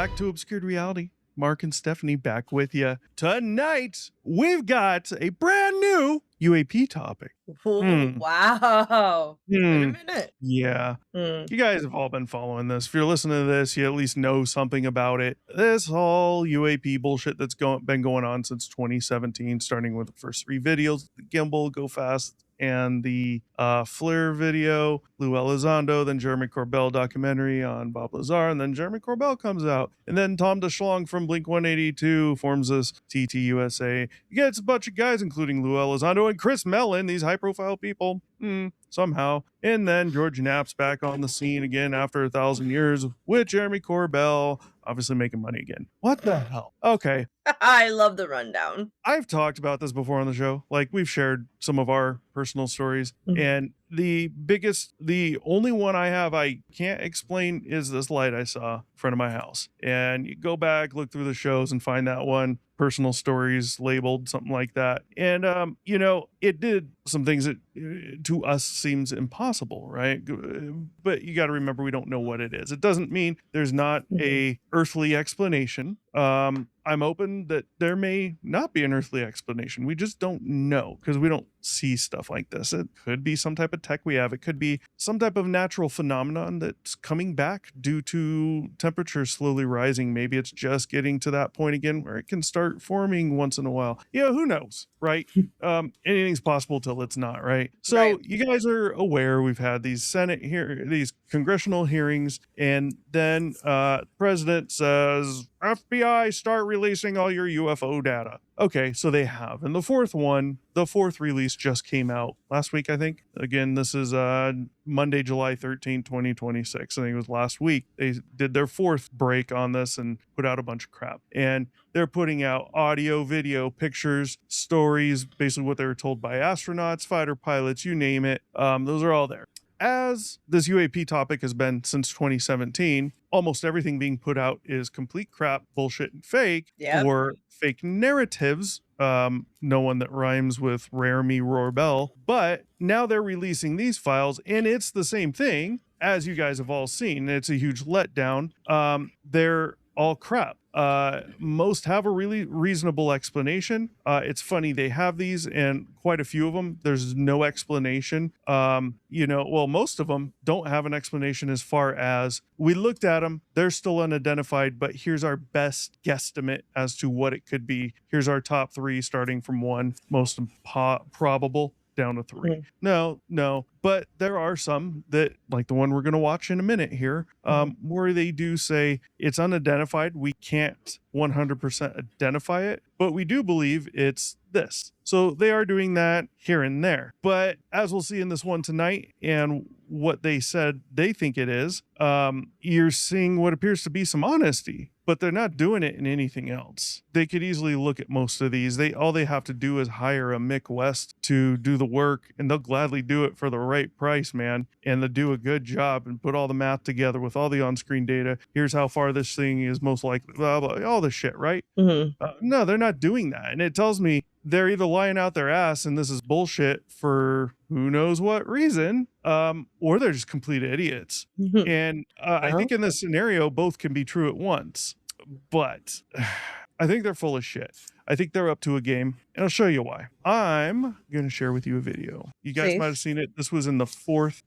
back to Obscured Reality. Mark and Stephanie back with you. Tonight, we've got a brand new UAP topic. Ooh, wow. It's been a Hmm. minute. Yeah. Hmm. You guys have all been following this. If you're listening to this, you at least know something about it. This whole UAP bullshit that's been going on since 2017, starting with the first 3 videos, the gimbal, go fast, and the Flair video, Lou Elizondo, then Jeremy Corbell documentary on Bob Lazar, and then Jeremy Corbell comes out. And then Tom DeShlong from Blink-182 forms this TTUSA. He gets a bunch of guys, including Lou Elizondo and Chris Mellon, these high-profile people, somehow. And then George Knapp's back on the scene again after 1,000 years with Jeremy Corbell, obviously making money again. What the hell? Okay. I love the rundown. I've talked about this before on the show. Like, we've shared some of our personal stories. And the only one I can't explain is this light I saw in front of my house. And you go back, look through the shows and find that one, personal stories labeled, something like that. And, it did some things that to us seems impossible, right? But you got to remember, we don't know what it is. It doesn't mean there's not a earthly explanation. I'm open that there may not be an earthly explanation. We just don't know because we don't see stuff like this. It could be some type of tech we have. It could be some type of natural phenomenon that's coming back due to temperatures slowly rising. Maybe it's just getting to that point again where it can start forming once in a while. Yeah, who knows, right? Anything's possible till it's not, right? So Right. you guys are aware we've had these these congressional hearings, and then the president says, FBI, start releasing all your UFO data. Okay, so they have. And the fourth release just came out last week, I think. Again, this is Monday, July 13, 2026. I think it was last week. They did their fourth break on this and put out a bunch of crap. And they're putting out audio, video, pictures, stories, basically what they were told by astronauts, fighter pilots, you name it. Those are all there. As this UAP topic has been since 2017, almost everything being put out is complete crap, bullshit, and fake, Yep. or fake narratives. No one that rhymes with Rare Me Roar Bell. But now they're releasing these files, and it's the same thing, as you guys have all seen. It's a huge letdown. They're all crap. Most have a really reasonable explanation. It's funny, they have these, and quite a few of them, there's no explanation. Most of them don't have an explanation as far as, we looked at them, they're still unidentified, but here's our best guesstimate as to what it could be. Here's our top 3, starting from 1, most probable, down to 3. No, but there are some that, like the one we're going to watch in a minute here, where they do say it's unidentified. We can't 100% identify it, but we do believe it's this. So they are doing that here and there. But as we'll see in this one tonight, and what they said they think it is, you're seeing what appears to be some honesty, but they're not doing it in anything else. They could easily look at most of these. All they have to do is hire a Mick West to do the work, and they'll gladly do it for the right price, man. And they'll do a good job and put all the math together with all the on-screen data. Here's how far this thing is most likely, blah, blah, all this shit, right? No, they're not doing that. And it tells me they're either lying out their ass and this is bullshit for who knows what reason, or they're just complete idiots. And I think in this scenario, both can be true at once. But I think they're full of shit. I think they're up to a game, and I'll show you why. I'm going to share with you a video. You guys might have seen it. This was in the 4th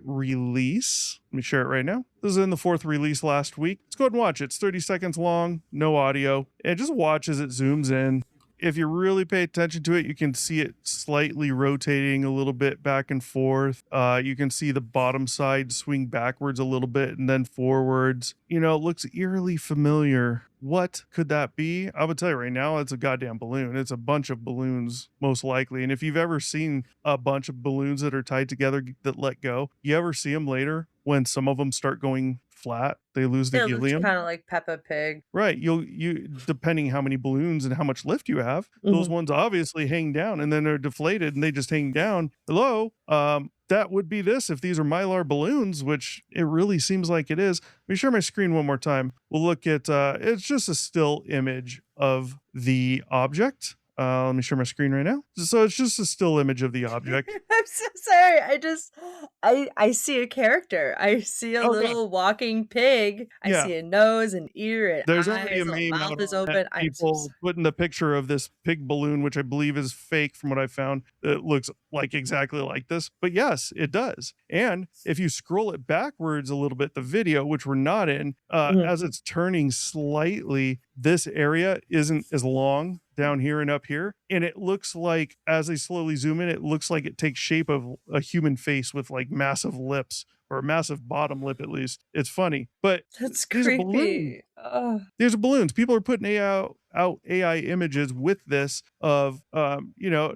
release. Let me share it right now. This is in the 4th release last week. Let's go ahead and watch it. It's 30 seconds long, no audio. And just watch as it zooms in. If you really pay attention to it, you can see it slightly rotating a little bit back and forth. You can see the bottom side swing backwards a little bit and then forwards. It looks eerily familiar. What could that be? I would tell you right now, it's a goddamn balloon. It's a bunch of balloons, most likely. And if you've ever seen a bunch of balloons that are tied together that let go, you ever see them later when some of them start going flat, they lose the helium. Kind of like Peppa Pig. Right. You depending how many balloons and how much lift you have, those ones obviously hang down and then they're deflated and they just hang down. Hello. That would be this if these are Mylar balloons, which it really seems like it is. Let me share my screen one more time. We'll look at it's just a still image of the object. Let me share my screen right now. So it's just a still image of the object. I'm so sorry. I see a character. I see a Oh, yeah. little walking pig. I Yeah. see a nose and ear and There's already a eyes, little meme mouth out is on it. open. I'm so People sorry. putting the picture of this pig balloon, which I believe is fake from what I found. It looks like exactly like this. But yes, it does. And if you scroll it backwards a little bit, the video, which we're not in, Mhm. as it's turning slightly, this area isn't as long down here and up here. And it looks like, as they slowly zoom in, it looks like it takes shape of a human face with like massive lips, or a massive bottom lip at least. It's funny. But That's these are balloons. creepy. Ugh. These are balloons. People are putting out AI images with this of an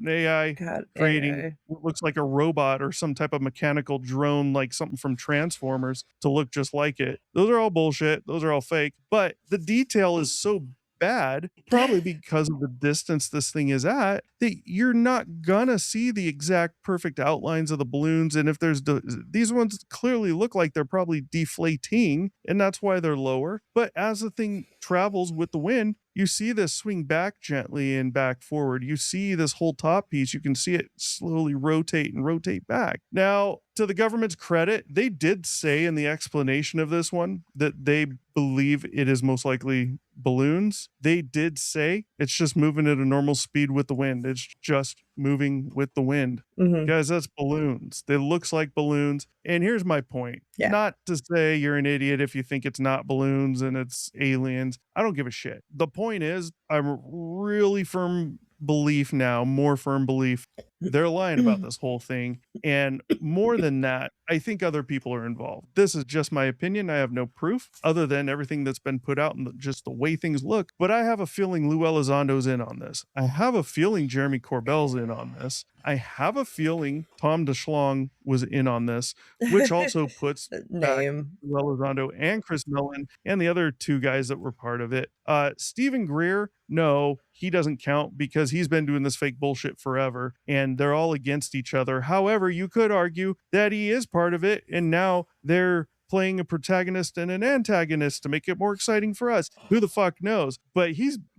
AI God, creating AI. what looks like a robot or some type of mechanical drone, like something from Transformers, to look just like it. Those are all bullshit. Those are all fake. But the detail is so bad, probably because of the distance this thing is at, that you're not gonna see the exact perfect outlines of the balloons. And if these ones clearly look like they're probably deflating, and that's why they're lower. But as the thing travels with the wind, you see this swing back gently and back forward. You see this whole top piece, you can see it slowly rotate and rotate back. Now, to the government's credit, they did say in the explanation of this one that they believe it is most likely balloons. They did say it's just moving at a normal speed with the wind. It's just moving with the wind. Mhm. Guys, that's balloons. They looks like balloons. And here's my point. Yeah. Not to say you're an idiot if you think it's not balloons and it's aliens. I don't give a shit. The point is, I'm really firm belief now, more firm belief, they're lying about this whole thing. And more than that, I think other people are involved. This is just my opinion. I have no proof other than everything that's been put out and just the way things look. But I have a feeling Lou Elizondo's in on this. I have a feeling Jeremy Corbell's in on this. I have a feeling Tom DeShlong was in on this, which also puts back Name. Lou Elizondo and Chris Mellon and the other two guys that were part of it. Stephen Greer, no, he doesn't count because he's been doing this fake bullshit forever and they're all against each other. However, you could argue that he is part of it and now they're playing a protagonist and an antagonist to make it more exciting for us. Who the fuck knows? But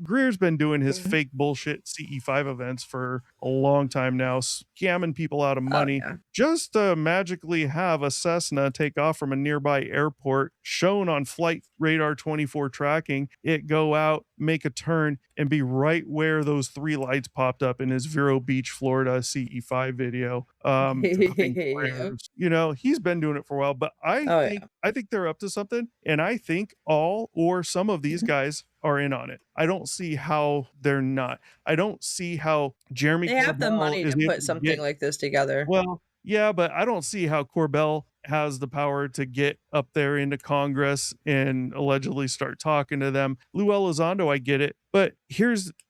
Greer's been doing his Mhm. fake bullshit CE5 events for a long time now, scamming people out of Oh, money yeah. just to magically have a Cessna take off from a nearby airport, shown on flight radar 24 tracking, it go out, make a turn, and be right where those three lights popped up in his Vero Beach, Florida CE5 video. Dropping Yep. flares. He's been doing it for a while, but I Oh, think yeah. I think they're up to something, and I think all or some of these Mhm. guys are in on it. I don't see how they're not. I don't see how Jeremy They have the Corbell money is to able put to something get like this together. well, yeah, but I don't see how Corbell has the power to get up there into Congress and allegedly start talking to them. Lou Elizondo, I get it. But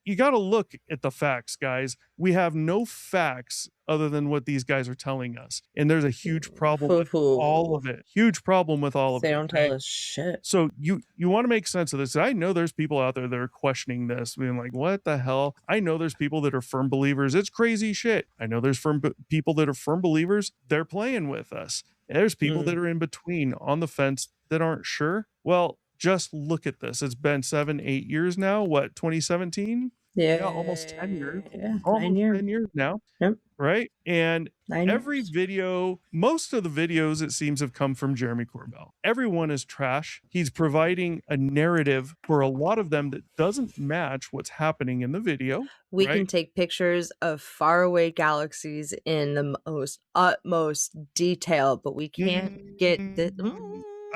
you got to look at the facts, guys. We have no facts other than what these guys are telling us. And there's a huge problem with all of it. Huge problem with all of They it. don't tell Okay. us shit. So you want to make sense of this. I know there's people out there that are questioning this, being like, "What the hell?" I know there's people that are firm believers. It's crazy shit. I know there's people that are firm believers. They're playing with us. There's people Mm. that are in between, on the fence, that aren't sure. Well, just look at this. It's been 7, 8 years now. What, 2017? Yeah, almost 10 years. Yeah, 9 Almost years. 10 years now, Yep, right? And 9 every years. video, most of the videos, it seems, have come from Jeremy Corbell. Everyone is trash. He's providing a narrative for a lot of them that doesn't match what's happening in the video, We can right? take pictures of faraway galaxies in the most utmost detail, but we can't get the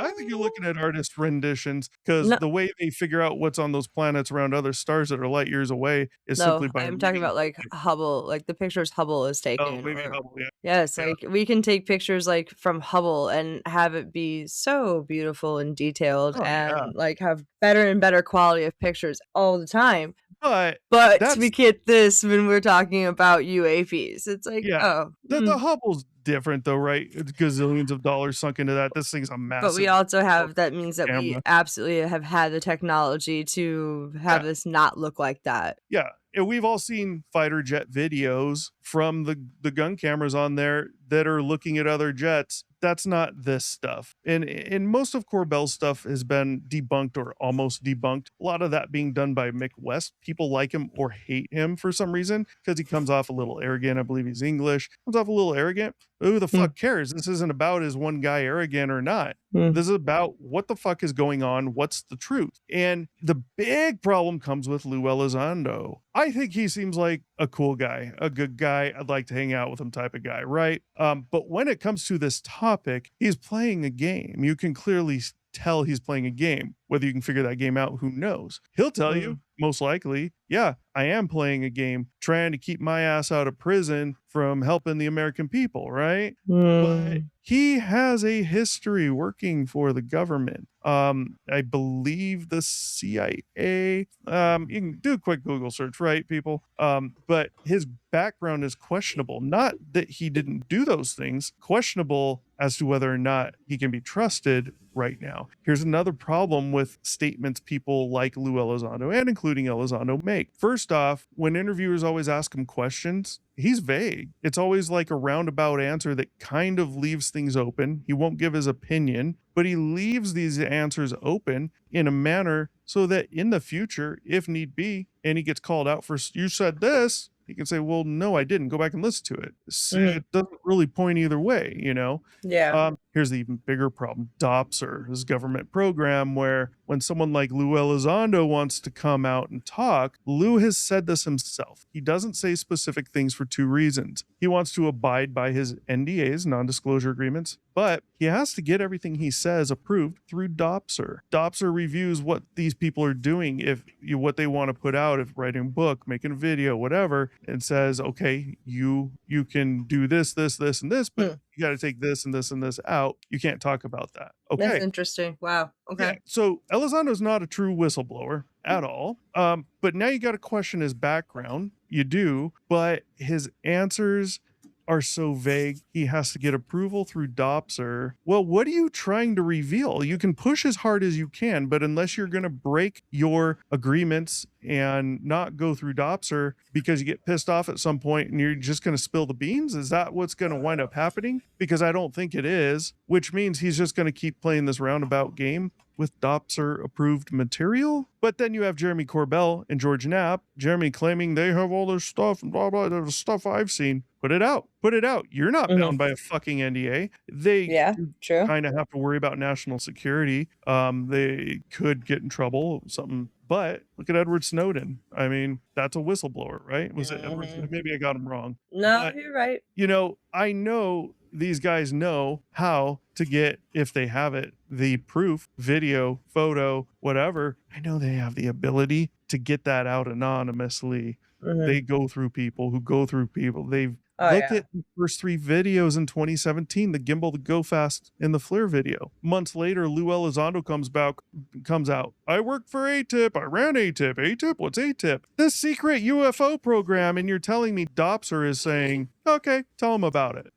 I think you're looking at artist renditions because No, the way they figure out what's on those planets around other stars that are light years away is simply no, by I'm talking reading about, like, something. Hubble, like, the pictures Hubble has Oh, taken maybe or Hubble, yeah. yes, Yeah. like, we can take pictures, like, from Hubble and have it be so beautiful and detailed Oh, yeah. and, like, have better and better quality of pictures all the time, But but we that's get this when we're talking about UAPs. It's like, yeah. "Oh, The Hubble's different though, right? It's gazillions of dollars sunk into that. This thing's a but we massive also have that telescopic means that we camera. absolutely have had the technology to have Yeah. this not look like that." Yeah. we've all seen fighter jet videos from the gun cameras on there that are looking at other jets. That's not this stuff. And most of Corbell's stuff has been debunked or almost debunked. A lot of that being done by Mick West. People like him or hate him for some reason because he comes off a little arrogant. I believe he's English. Comes off a little arrogant. Who the fuck cares? This isn't about is one guy arrogant or not. This is about what the fuck is going on. What's the truth? And the big problem comes with Lou Elizondo. I think he seems like a cool guy, a good guy. I'd like to hang out with him type of guy, right? But when it comes to this topic, he's playing a game. You can clearly tell he's playing a game. Whether you can figure that game out, who knows? He'll tell you, most likely, yeah, I am playing a game, trying to keep my ass out of prison from helping the American people, right? But he has a history working for the government. I believe the CIA. You can do a quick Google search, right, people? But his background is questionable. Not that he didn't do those things, questionable as to whether or not he can be trusted right now. Here's another problem with statements people like Lou Elizondo and including Elizondo make. First off, when interviewers always ask him questions, he's vague. It's always like a roundabout answer that kind of leaves things open. He won't give his opinion, but he leaves these answers open in a manner so that in the future, if need be, and he gets called out for, you said this, he can say, well, no, I didn't. Go back and listen to it. It doesn't really point either way, you know? Yeah. Here's the even bigger problem. DOPSR, this government program where when someone like Lou Elizondo wants to come out and talk, Lou has said this himself. He doesn't say specific things for two reasons. He wants to abide by his NDAs, non-disclosure agreements, but he has to get everything he says approved through DOPSR. DOPSR reviews what these people are doing, what they want to put out, if writing a book, making a video, whatever, and says, okay, you can do this, and this, but you got to take this and this and this out. You can't talk about that. Okay. That's interesting. Wow. Okay. Yeah. So Elizondo's not a true whistleblower at all. But now you got to question his background. You do, but his answers are so vague, he has to get approval through DOPSR. Well, what are you trying to reveal? You can push as hard as you can, but unless you're going to break your agreements and not go through DOPSR because you get pissed off at some point and you're just going to spill the beans, is that what's going to wind up happening? Because I don't think it is, which means he's just going to keep playing this roundabout game with DOPSR approved material. But then you have Jeremy Corbell and George Knapp. Jeremy claiming they have all this stuff and blah, blah, the stuff I've seen. Put it out. Put it out. You're not bound by a fucking NDA. They true. kind of have to worry about national security. They could get in trouble, something. But look at Edward Snowden. I mean, that's a whistleblower, right? Was it Edward? Maybe I got him wrong. No, but, you're right. You know, I know these guys know how to get, if they have it, the proof, video, photo, whatever. I know they have the ability to get that out anonymously. They go through people who go through people. They've looked at the first 3 videos in 2017, the gimbal, the go fast, and the FLIR video. Months later, Lou Elizondo comes out. I worked for ATIP. I ran ATIP. ATIP? What's ATIP? This secret UFO program. And you're telling me DOPSR is saying, okay, tell him about it.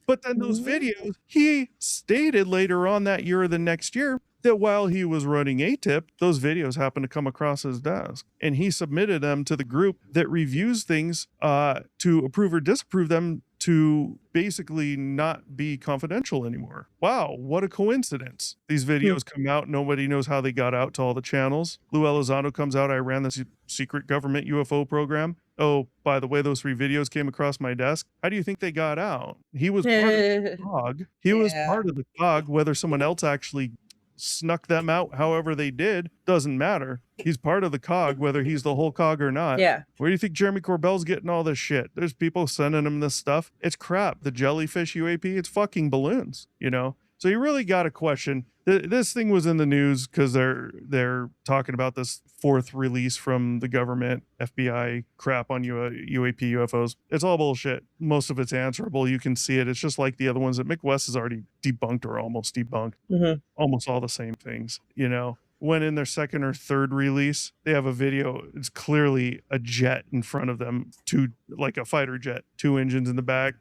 But then those videos, he stated later on that year or the next year that while he was running ATIP, those videos happened to come across his desk. And he submitted them to the group that reviews things to approve or disapprove them to basically not be confidential anymore. Wow, what a coincidence. These videos come out, nobody knows how they got out to all the channels. Lou Elizondo comes out, I ran this secret government UFO program. Oh, by the way, those 3 videos came across my desk. How do you think they got out? He was part of the cog. He was part of the cog, whether someone else actually snuck them out however they did doesn't matter. He's part of the cog, whether he's the whole cog or not. Where do you think Jeremy Corbell's getting all this shit? There's people sending him this stuff. It's crap. The jellyfish UAP, it's fucking balloons, you know? So you really got to question. This thing was in the news because they're talking about this 4th release from the government, FBI crap on UAP UFOs. It's all bullshit. Most of it's answerable. You can see it. It's just like the other ones that Mick West has already debunked or almost debunked. Almost all the same things, you know? When in their 2nd or 3rd release, they have a video. It's clearly a jet in front of them, like a fighter jet, 2 engines in the back.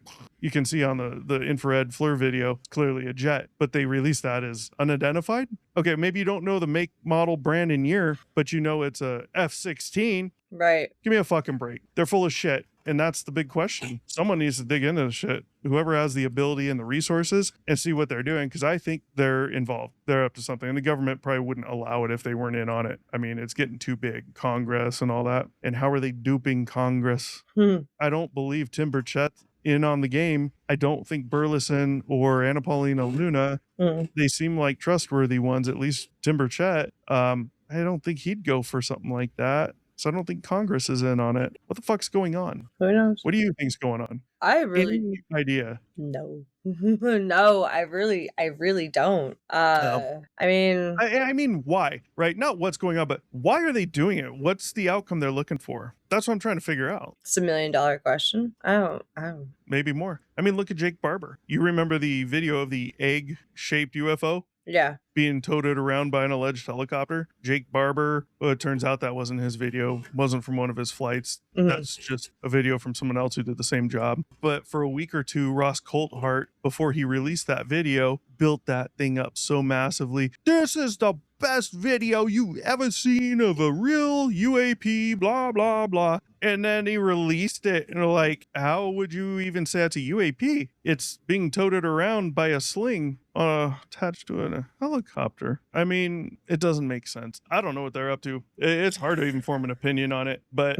You can see on the infrared FLIR video, clearly a jet, but they released that as unidentified. Okay, maybe you don't know the make, model, brand, and year, but you know it's a F-16. Right. Give me a fucking break. They're full of shit. And that's the big question. Someone needs to dig into this shit. Whoever has the ability and the resources and see what they're doing. Because I think they're involved. They're up to something. And the government probably wouldn't allow it if they weren't in on it. I mean, it's getting too big. Congress and all that. And how are they duping Congress? I don't believe Tim Burchett's in on the game. I don't think Burleson or Anna Paulina Luna, they seem like trustworthy ones, at least Tim Burchett. I don't think he'd go for something like that. So I don't think Congress is in on it. What the fuck's going on? Who knows? What do you think's going on? I really Any idea? no. No, I really don't. I mean, I mean, why? Right? Not what's going on, but why are they doing it? What's the outcome they're looking for? That's what I'm trying to figure out. it's $1 million question. I don't. Maybe more. I mean, look at Jake Barber. You remember the video of the egg-shaped UFO? Yeah. Being toted around by an alleged helicopter. Jake Barber, well, it turns out that wasn't his video, wasn't from one of his flights. That's just a video from someone else who did the same job. But for a week or two, Ross Coulthart, before he released that video, built that thing up so massively. This is the best video you ever seen of a real UAP, blah, blah, blah. And then he released it, and like, how would you even say it's a UAP? It's being toted around by a sling attached to a helicopter. I mean, it doesn't make sense. I don't know what they're up to. It's hard to even form an opinion on it, but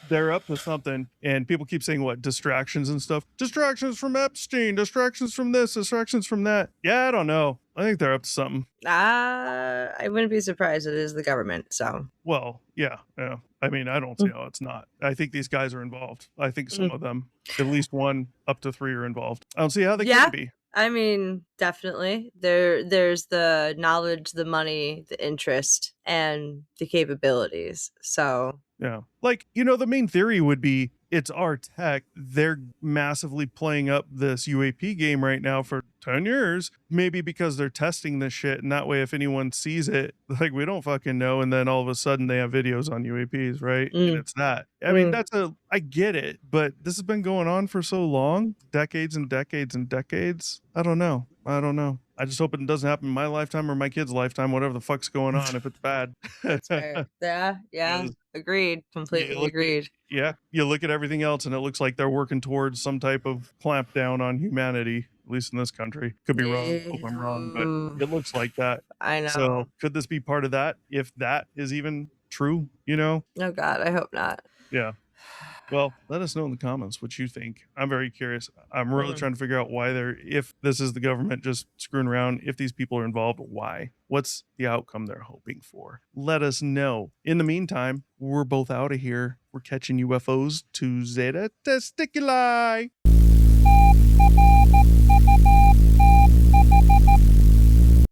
they're up to something. And people keep saying, what, distractions and stuff? Distractions from Epstein, distractions from this, distractions from that. Yeah, I don't know. I think they're up to something. I wouldn't be surprised it is the government, so. Well, yeah. I mean, I don't see how it's not. I think these guys are involved. I think some of them, at least 1 up to 3 are involved. I don't see how they can be. I mean, definitely. There's the knowledge, the money, the interest, and the capabilities. So yeah. Like, the main theory would be it's our tech. They're massively playing up this UAP game right now for 10 years, maybe because they're testing this shit. And that way, if anyone sees it, like, we don't fucking know. And then all of a sudden they have videos on UAPs, right? And it's that. I mean, I get it, but this has been going on for so long, decades and decades and decades. I don't know. I just hope it doesn't happen in my lifetime or my kid's lifetime, whatever the fuck's going on, if it's bad. That's fair. Yeah. Agreed. Completely agreed. Yeah. You look at everything else and it looks like they're working towards some type of clamp down on humanity, at least in this country. Could be wrong. Hope I'm wrong, but it looks like that. I know. So could this be part of that? If that is even true, Oh God, I hope not. Yeah. Well, let us know in the comments what you think. I'm very curious. I'm really trying to figure out why if this is the government just screwing around, if these people are involved, why? What's the outcome they're hoping for? Let us know. In the meantime, we're both out of here. We're catching UFOs to Zeta Testiculi.